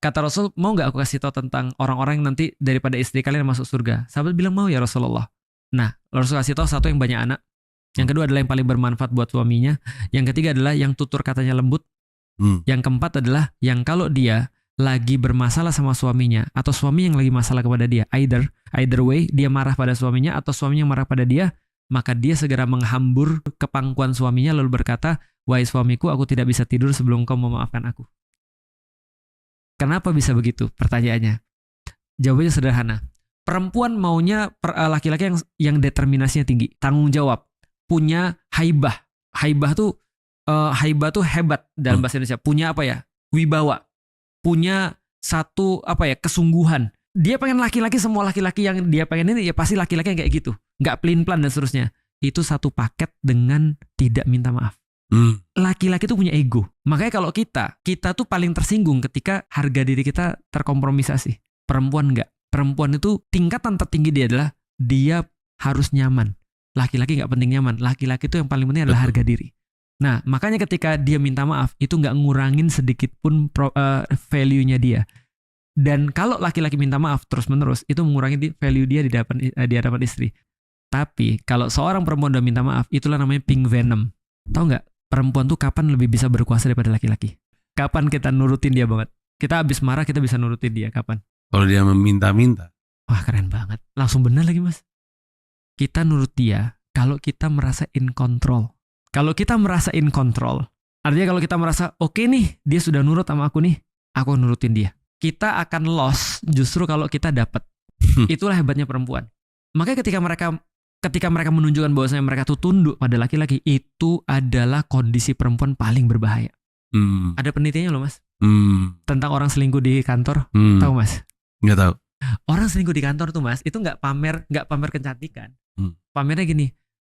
kata Rasul, mau gak aku kasih tahu tentang orang-orang yang nanti daripada istri kalian masuk surga? Sahabat bilang mau ya Rasulullah. Nah, Rasul kasih tahu satu yang banyak anak. Yang kedua adalah yang paling bermanfaat buat suaminya. Yang ketiga adalah yang tutur katanya lembut. Yang keempat adalah yang kalau dia lagi bermasalah sama suaminya atau suami yang lagi masalah kepada dia, either way dia marah pada suaminya atau suaminya marah pada dia, maka dia segera menghambur ke pangkuan suaminya lalu berkata, wahai suamiku, aku tidak bisa tidur sebelum kau memaafkan aku. Kenapa bisa begitu? Pertanyaannya. Jawabannya sederhana. Perempuan maunya laki-laki yang determinasinya tinggi, tanggung jawab, punya haibah. Haibah tuh hebat dalam bahasa Indonesia. Punya apa ya? Wibawa. Punya satu kesungguhan. Dia pengen laki-laki, semua laki-laki yang dia pengen ini ya pasti laki-laki yang kayak gitu. Nggak pelin-pelan dan seterusnya. Itu satu paket dengan tidak minta maaf. Laki-laki tuh punya ego. Makanya kalau kita tuh paling tersinggung ketika harga diri kita terkompromisasi. Perempuan enggak. Perempuan itu tingkatan tertinggi dia adalah dia harus nyaman. Laki-laki nggak penting nyaman. Laki-laki itu yang paling penting adalah harga diri. Nah, makanya ketika dia minta maaf itu nggak ngurangin sedikit pun value-nya dia. Dan kalau laki-laki minta maaf terus-menerus itu mengurangi value dia di hadapan istri. Tapi kalau seorang perempuan udah minta maaf, itulah namanya pink venom. Tahu nggak? Perempuan tuh kapan lebih bisa berkuasa daripada laki-laki? Kapan kita nurutin dia banget? Kita habis marah kita bisa nurutin dia kapan? Kalau dia meminta-minta. Wah, keren banget. Langsung benar lagi, Mas. Kita nurut dia kalau kita merasa in control. Kalau kita merasa in control, artinya kalau kita merasa oke nih, dia sudah nurut sama aku nih, aku nurutin dia. Kita akan loss justru kalau kita dapat. Itulah hebatnya perempuan. Makanya ketika mereka menunjukkan bahwasanya mereka tuh tunduk pada laki-laki, itu adalah kondisi perempuan paling berbahaya. Ada penelitiannya loh, Mas. Tentang orang selingkuh di kantor. Tahu, Mas? Nggak tahu. Orang selingkuh di kantor tuh, Mas, itu nggak pamer kecantikan. Pamernya gini,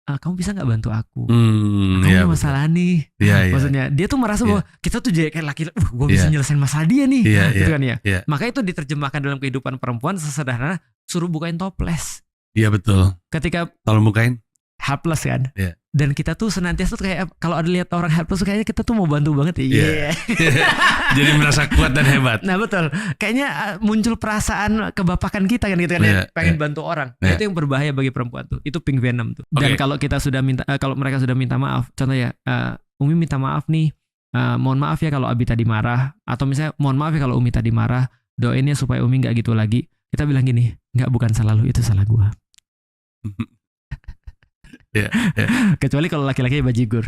kamu bisa nggak bantu aku? Aku ada masalah nih. Maksudnya dia tuh merasa bahwa kita tuh jadi kayak laki-laki, gue bisa nyelesain masalah dia nih. Gitu kan ya. Makanya itu diterjemahkan dalam kehidupan perempuan sesederhana suruh bukain toples. Iya betul. Ketika tolong bukain, helpless kan. Dan kita tuh senantiasa tuh kayak kalau ada lihat orang helpless kayaknya kita tuh mau bantu banget ya. Jadi merasa kuat dan hebat. Nah betul. Kayaknya muncul perasaan kebapakan kita kan gitu kan ya, pengen bantu orang. Nah, itu yang berbahaya bagi perempuan tuh. Itu pink venom tuh. Dan kalau kita sudah kalau mereka sudah minta maaf, contoh ya, Umi minta maaf nih. Mohon maaf ya kalau Abi tadi marah, atau misalnya mohon maaf ya kalau Umi tadi marah, doain ya supaya Umi nggak gitu lagi. Kita bilang gini, nggak, bukan salah lu, itu salah gua. Kecuali kalau laki-laki bajigur.